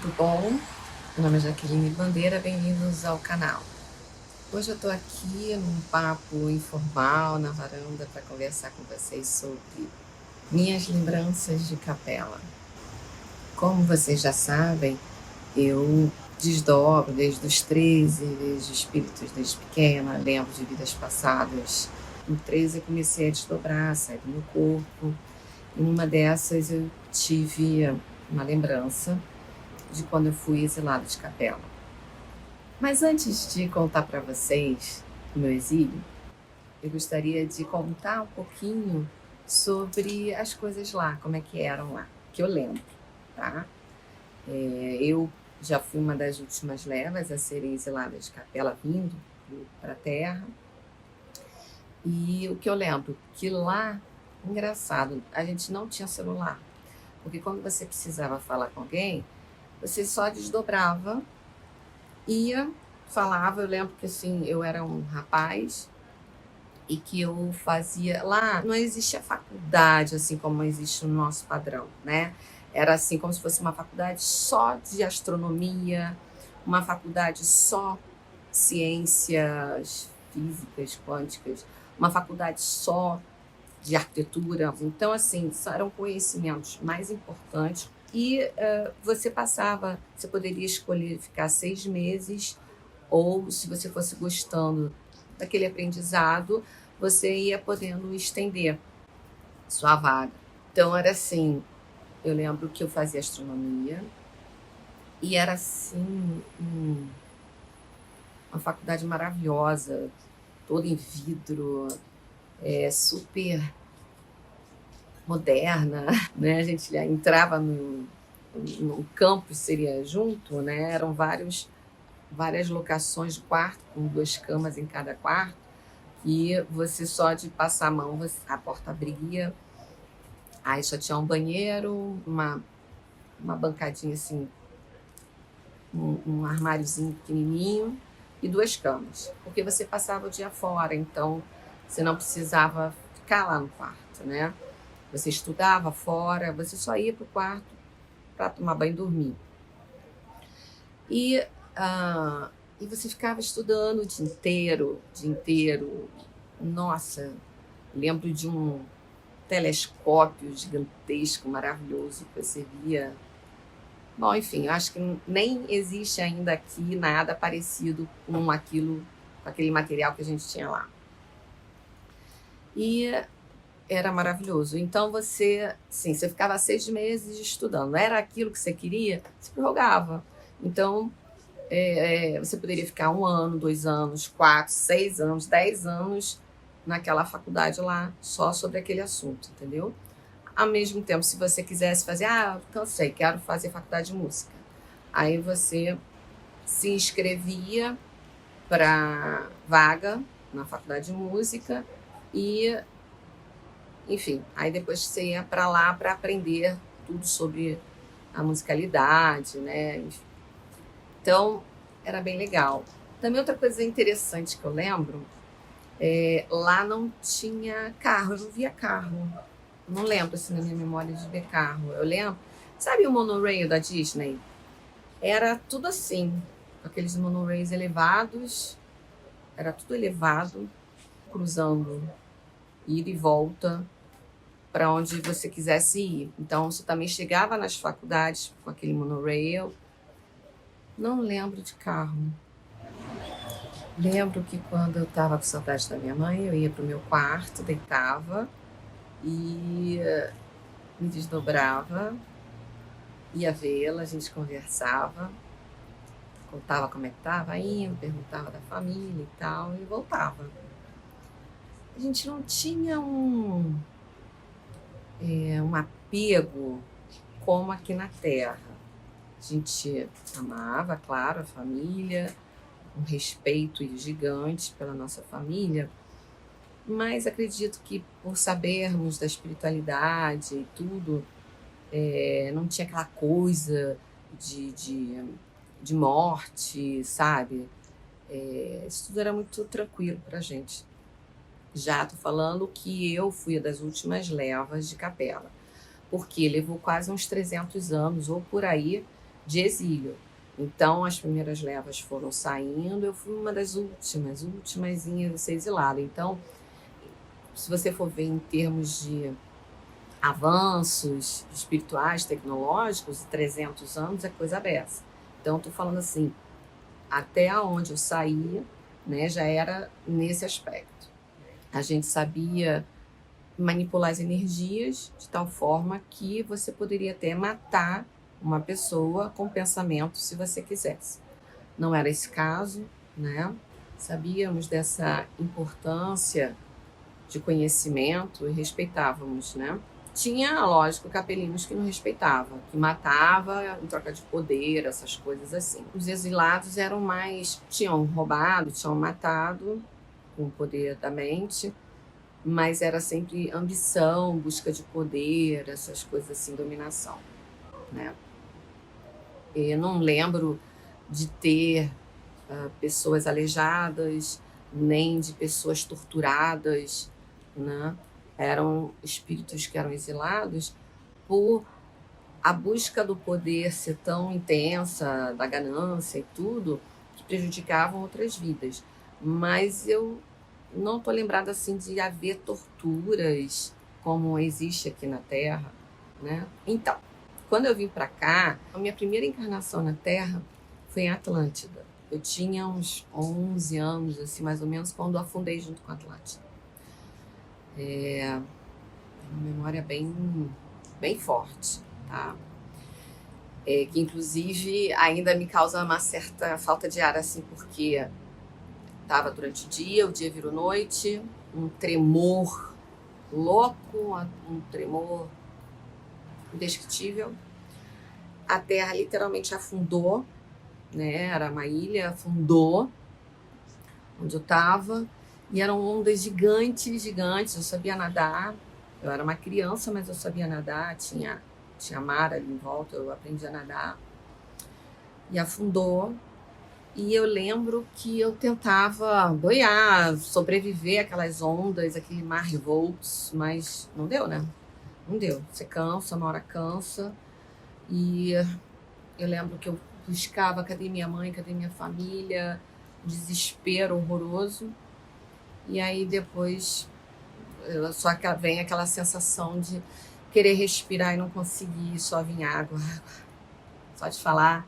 Tudo bom? Meu nome é Jaqueline Bandeira, bem-vindos ao canal. Hoje eu estou aqui num papo informal na varanda para conversar com vocês sobre minhas lembranças de capela. Como vocês já sabem, eu desdobro desde os 13, vejo espíritos desde pequena, lembro de vidas passadas. No 13 eu comecei a desdobrar, sair do meu corpo. E numa dessas eu tive uma lembrança de quando eu fui exilada de capela. Mas antes de contar para vocês o meu exílio, eu gostaria de contar um pouquinho sobre as coisas lá, como é que eram lá, que eu lembro, tá? Eu já fui uma das últimas levas a serem exiladas de capela vindo para a Terra. E o que eu lembro, que lá, engraçado, a gente não tinha celular. Porque quando você precisava falar com alguém, você só desdobrava, ia, falava. Eu lembro que assim, eu era um rapaz e que eu fazia lá, não existia faculdade assim como existe no nosso padrão, né? Era assim como se fosse uma faculdade só de astronomia, uma faculdade só ciências físicas quânticas, uma faculdade só de arquitetura. Então assim, eram conhecimentos mais importantes. E você poderia escolher ficar 6 meses, ou se você fosse gostando daquele aprendizado, você ia podendo estender sua vaga. Então era assim, eu lembro que eu fazia astronomia e era assim uma faculdade maravilhosa, toda em vidro, super moderna, né? A gente entrava no campus, seria junto, né? Eram várias locações de quarto, com 2 camas em cada quarto, e você só de passar a mão, a porta abria, aí só tinha um banheiro, uma bancadinha assim, um armáriozinho pequenininho e 2 camas, porque você passava o dia fora, então você não precisava ficar lá no quarto, né? Você estudava fora, você só ia para o quarto para tomar banho e dormir. E você ficava estudando o dia inteiro. Nossa, lembro de um telescópio gigantesco, maravilhoso, que você via. Bom, enfim, eu acho que nem existe ainda aqui nada parecido com aquele material que a gente tinha lá. E era maravilhoso. Então você ficava 6 meses estudando. Era aquilo que você queria, se prorrogava. Então você poderia ficar 1 ano, 2 anos, 4, 6 anos, 10 anos naquela faculdade lá, só sobre aquele assunto, entendeu? Ao mesmo tempo, se você quisesse fazer, cansei, quero fazer faculdade de música. Aí você se inscrevia para vaga na faculdade de música e, enfim, aí depois você ia para lá para aprender tudo sobre a musicalidade, né? Então, era bem legal. Também outra coisa interessante que eu lembro, lá não tinha carro, eu não via carro. Não lembro assim na minha memória de ver carro. Eu lembro, sabe o monorail da Disney? Era tudo assim, aqueles monorails elevados, era tudo elevado, cruzando, ida e volta para onde você quisesse ir. Então você também chegava nas faculdades com aquele monorail. Não lembro de carro. Lembro que quando eu estava com saudade da minha mãe, eu ia para o meu quarto, deitava e me desdobrava, ia vê-la, a gente conversava, contava como é que estava indo, perguntava da família e tal, e voltava. A gente não tinha um apego como aqui na Terra. A gente amava, claro, a família, um respeito gigante pela nossa família, mas acredito que por sabermos da espiritualidade e tudo, não tinha aquela coisa de morte, sabe? Isso tudo era muito tranquilo pra gente. Já tô falando que eu fui das últimas levas de capela, porque levou quase uns 300 anos, ou por aí, de exílio. Então, as primeiras levas foram saindo, eu fui uma das últimas a ser exilada. Então, se você for ver em termos de avanços espirituais, tecnológicos, 300 anos é coisa dessa. Então, estou falando assim, até onde eu saía, né, já era nesse aspecto. A gente sabia manipular as energias de tal forma que você poderia até matar uma pessoa com pensamento se você quisesse. Não era esse caso, né? Sabíamos dessa importância de conhecimento e respeitávamos, né? Tinha, lógico, capelinos que não respeitavam, que matava em troca de poder, essas coisas assim. Os exilados eram mais, tinham roubado, tinham matado com o poder da mente, mas era sempre ambição, busca de poder, essas coisas assim, dominação, né? Eu não lembro de ter pessoas aleijadas, nem de pessoas torturadas, né? Eram espíritos que eram exilados por a busca do poder ser tão intensa, da ganância e tudo, que prejudicavam outras vidas. Mas eu não estou lembrada assim de haver torturas como existe aqui na Terra, né? Então, quando eu vim para cá, a minha primeira encarnação na Terra foi em Atlântida. Eu tinha uns 11 anos, assim, mais ou menos, quando afundei junto com a Atlântida. É uma memória bem forte, tá? Que inclusive ainda me causa uma certa falta de ar, assim, porque estava durante o dia virou noite, um tremor louco, um tremor indescritível. A Terra literalmente afundou, né? Era uma ilha, afundou onde eu estava, e eram ondas gigantes. Eu sabia nadar, eu era uma criança, mas eu sabia nadar, tinha mar ali em volta, eu aprendi a nadar, e afundou. E eu lembro que eu tentava boiar, sobreviver àquelas ondas, aquele mar revoltos, mas não deu, né? Não deu. Você cansa, uma hora cansa. E eu lembro que eu buscava, cadê minha mãe, cadê minha família? Desespero horroroso. E aí depois só vem aquela sensação de querer respirar e não conseguir, só vinha água. Só de falar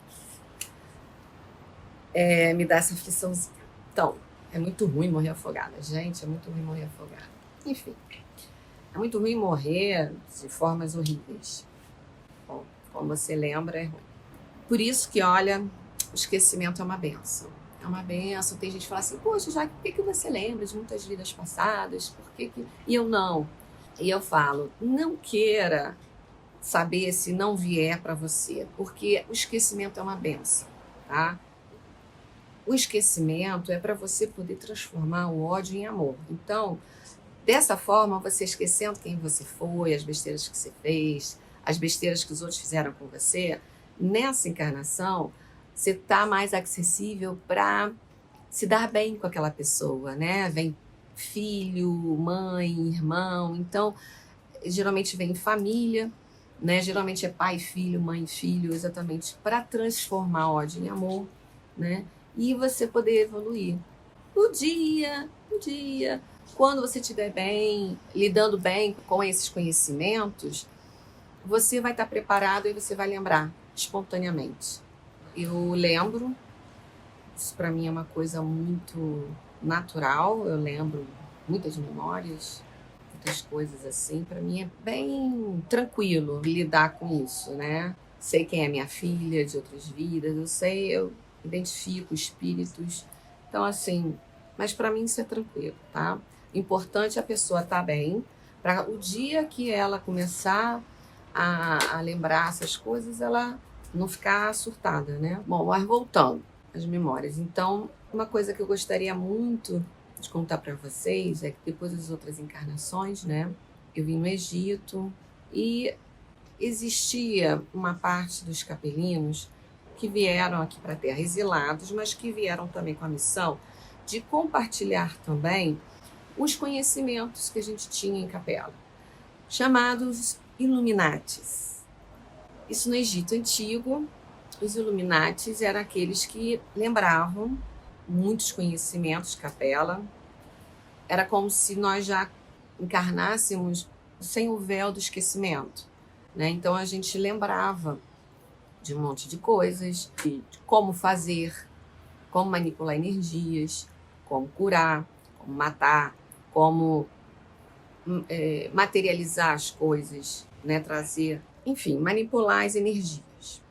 me dá essa afliçãozinha. Então, é muito ruim morrer afogada, gente, é muito ruim morrer afogada. Enfim, é muito ruim morrer de formas horríveis. Bom, como você lembra, é ruim. Por isso que, olha, o esquecimento é uma benção. É uma benção. Tem gente que fala assim, poxa, já por que você lembra de muitas vidas passadas? Por que... E eu não. E eu falo, não queira saber se não vier para você, porque o esquecimento é uma benção, tá? O esquecimento é para você poder transformar o ódio em amor. Então, dessa forma, você esquecendo quem você foi, as besteiras que você fez, as besteiras que os outros fizeram com você, nessa encarnação, você está mais acessível para se dar bem com aquela pessoa, né? Vem filho, mãe, irmão. Então, geralmente vem família, né? Geralmente é pai, filho, mãe, filho, exatamente para transformar ódio em amor, né? E você poder evoluir. No dia, quando você estiver bem, lidando bem com esses conhecimentos, você vai estar preparado e você vai lembrar espontaneamente. Eu lembro, isso para mim é uma coisa muito natural, eu lembro muitas memórias, muitas coisas assim, para mim é bem tranquilo lidar com isso, né? Sei quem é minha filha de outras vidas, eu identifico espíritos, então assim, mas para mim isso é tranquilo, tá? O importante é a pessoa estar bem, para o dia que ela começar a lembrar essas coisas, ela não ficar surtada, né? Bom, mas voltando às memórias, então, uma coisa que eu gostaria muito de contar para vocês é que depois das outras encarnações, né, eu vim no Egito e existia uma parte dos capelinos que vieram aqui para a Terra exilados, mas que vieram também com a missão de compartilhar também os conhecimentos que a gente tinha em capela, chamados Illuminatis. Isso no Egito Antigo, Os Illuminatis eram aqueles que lembravam muitos conhecimentos de capela. Era como se nós já encarnássemos sem o véu do esquecimento, né? Então a gente lembrava de um monte de coisas, de como fazer, como manipular energias, como curar, como matar, como materializar as coisas, né? Trazer, enfim, manipular as energias.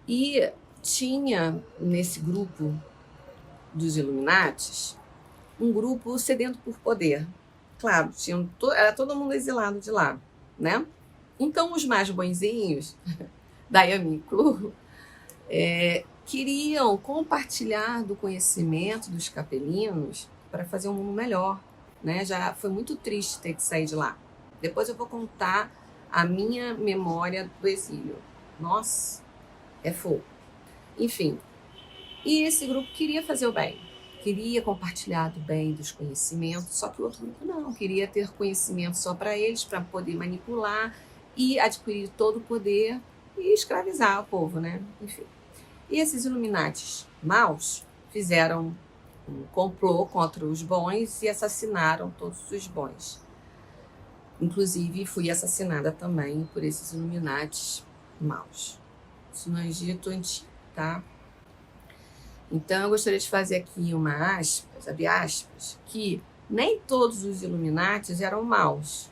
E tinha nesse grupo dos Illuminatis um grupo sedento por poder. Claro, era todo mundo exilado de lá, né? Então os mais bonzinhos, daí eu me incluo, queriam compartilhar do conhecimento dos capelinos para fazer um mundo melhor, né? Já foi muito triste ter que sair de lá. Depois eu vou contar a minha memória do exílio. Nossa, é fogo. Enfim, e esse grupo queria fazer o bem, queria compartilhar do bem, dos conhecimentos, só que o outro grupo não, queria ter conhecimento só para eles, para poder manipular e adquirir todo o poder e escravizar o povo, né? Enfim. E esses Illuminatis maus fizeram um complô contra os bons e assassinaram todos os bons. Inclusive, fui assassinada também por esses Illuminatis maus. Isso no Egito antigo, tá? Então, eu gostaria de fazer aqui uma aspas, abre aspas, que nem todos os Illuminatis eram maus,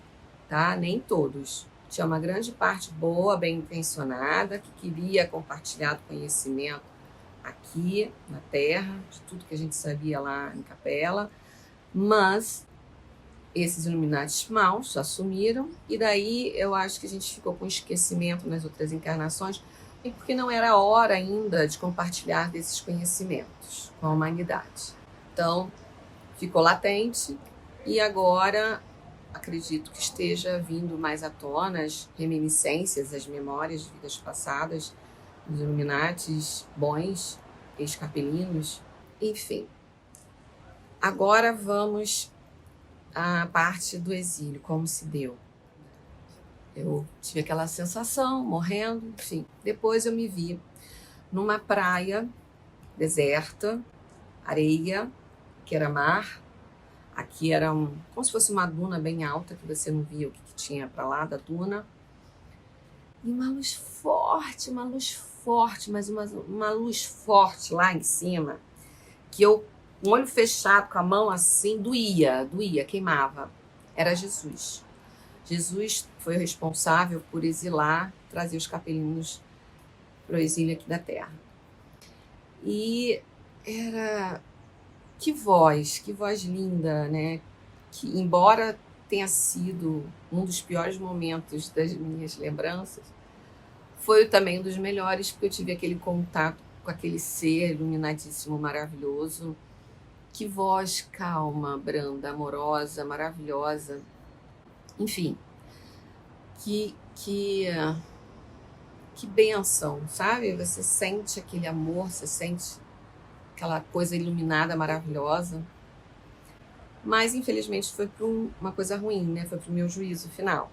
tá? Nem todos. Tinha uma grande parte boa, bem intencionada, que queria compartilhar o conhecimento aqui na Terra, de tudo que a gente sabia lá em Capela, mas esses Illuminatis maus assumiram, e daí eu acho que a gente ficou com esquecimento nas outras encarnações, porque não era hora ainda de compartilhar desses conhecimentos com a humanidade. Então, ficou latente e agora acredito que esteja vindo mais à tona as reminiscências, as memórias de vidas passadas dos Illuminatis bons, ex-capelinos, enfim. Agora vamos à parte do exílio, como se deu. Eu tive aquela sensação, morrendo, enfim. Depois eu me vi numa praia deserta, areia, que era mar. Aqui era como se fosse uma duna bem alta, que você não via o que tinha para lá da duna. E uma luz forte, mas uma luz forte lá em cima, que eu, com o olho fechado, com a mão assim, doía, queimava. Era Jesus. Jesus foi o responsável por exilar, trazer os capelinos para o exílio aqui da Terra. E era... Que voz linda, né? Que, embora tenha sido um dos piores momentos das minhas lembranças, foi também um dos melhores, porque eu tive aquele contato com aquele ser iluminadíssimo, maravilhoso. Que voz calma, branda, amorosa, maravilhosa. Enfim, que bênção, sabe? Você sente aquele amor, você sente aquela coisa iluminada, maravilhosa. Mas, infelizmente, foi para uma coisa ruim, né? Foi para o meu juízo final.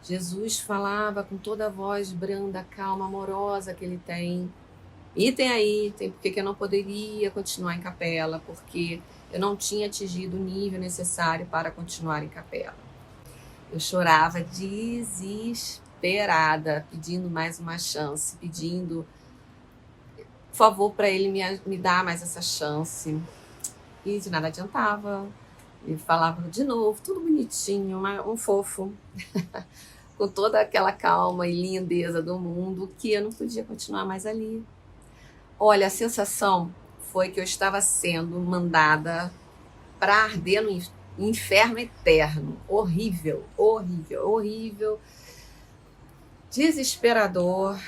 Jesus falava com toda a voz branda, calma, amorosa que ele tem. Tem porque eu não poderia continuar em Capela, porque eu não tinha atingido o nível necessário para continuar em Capela. Eu chorava desesperada, pedindo mais uma chance, pedindo, por favor, para ele me dar mais essa chance. E de nada adiantava. Ele falava de novo, tudo bonitinho, um fofo, com toda aquela calma e lindeza do mundo, que eu não podia continuar mais ali. Olha, a sensação foi que eu estava sendo mandada para arder no inferno eterno. Horrível, horrível, horrível. Desesperador.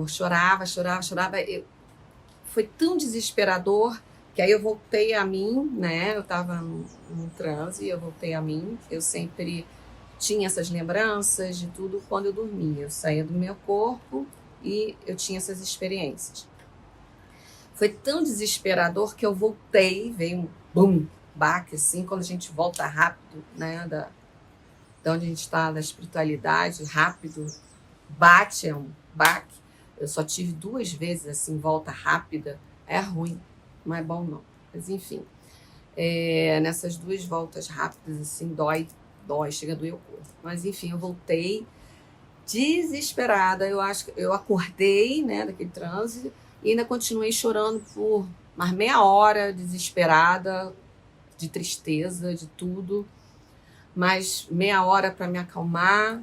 Chorava. Foi tão desesperador que aí eu voltei a mim, né? Eu estava num transe, eu voltei a mim. Eu sempre tinha essas lembranças de tudo quando eu dormia. Eu saía do meu corpo e eu tinha essas experiências. Foi tão desesperador que eu voltei, veio um bum, baque, assim, quando a gente volta rápido, né, da onde a gente está, da espiritualidade, rápido, bate, é um baque. Eu só tive 2 vezes, assim, volta rápida. É ruim, não é bom não. Mas enfim, nessas 2 voltas rápidas, assim, dói, chega a doer o corpo. Mas enfim, eu voltei desesperada. Eu acho que eu acordei, né, daquele transe e ainda continuei chorando por mais meia hora, desesperada, de tristeza, de tudo. Mas meia hora para me acalmar.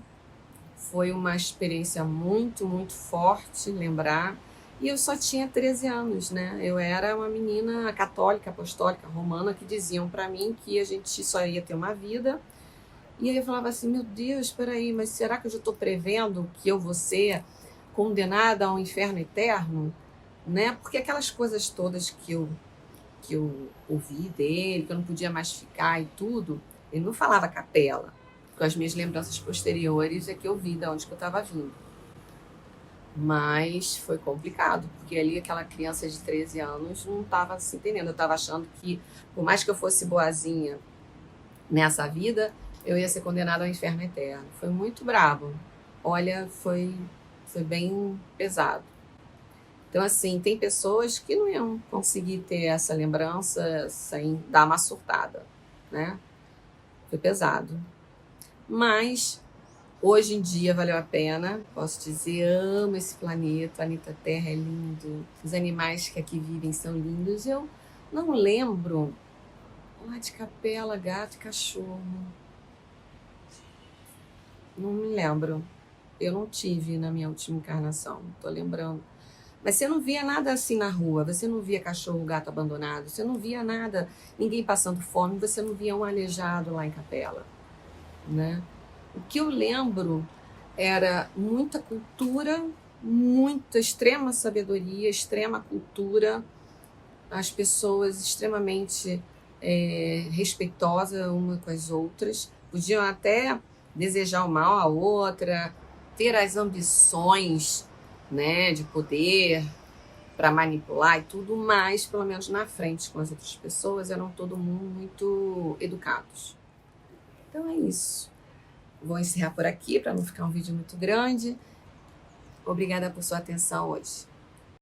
Foi uma experiência muito, muito forte, lembrar. E eu só tinha 13 anos, né? Eu era uma menina católica, apostólica, romana, que diziam para mim que a gente só ia ter uma vida. E aí eu falava assim, meu Deus, espera aí, mas será que eu já estou prevendo que eu vou ser condenada ao inferno eterno? Né? Porque aquelas coisas todas que eu ouvi dele, que eu não podia mais ficar e tudo, ele não falava capela. Com as minhas lembranças posteriores é que eu vi de onde que eu estava vindo. Mas foi complicado, porque ali aquela criança de 13 anos não estava se entendendo. Eu estava achando que, por mais que eu fosse boazinha nessa vida, eu ia ser condenada ao inferno eterno. Foi muito brabo. Olha, foi bem pesado. Então, assim, tem pessoas que não iam conseguir ter essa lembrança sem dar uma surtada, né? Foi pesado. Mas hoje em dia valeu a pena, posso dizer, amo esse planeta, o planeta Terra é lindo, os animais que aqui vivem são lindos. Eu não lembro lá de capela, gato e cachorro. Não me lembro. Eu não tive na minha última encarnação, tô lembrando. Mas você não via nada assim na rua, você não via cachorro, gato abandonado, você não via nada, ninguém passando fome, você não via um aleijado lá em capela, né? O que eu lembro era muita cultura, muita extrema sabedoria, extrema cultura, as pessoas extremamente respeitosas uma com as outras, podiam até desejar o mal à outra, ter as ambições, né, de poder para manipular e tudo, mas pelo menos na frente com as outras pessoas eram todo mundo muito educados. Então é isso. Vou encerrar por aqui para não ficar um vídeo muito grande. Obrigada por sua atenção hoje.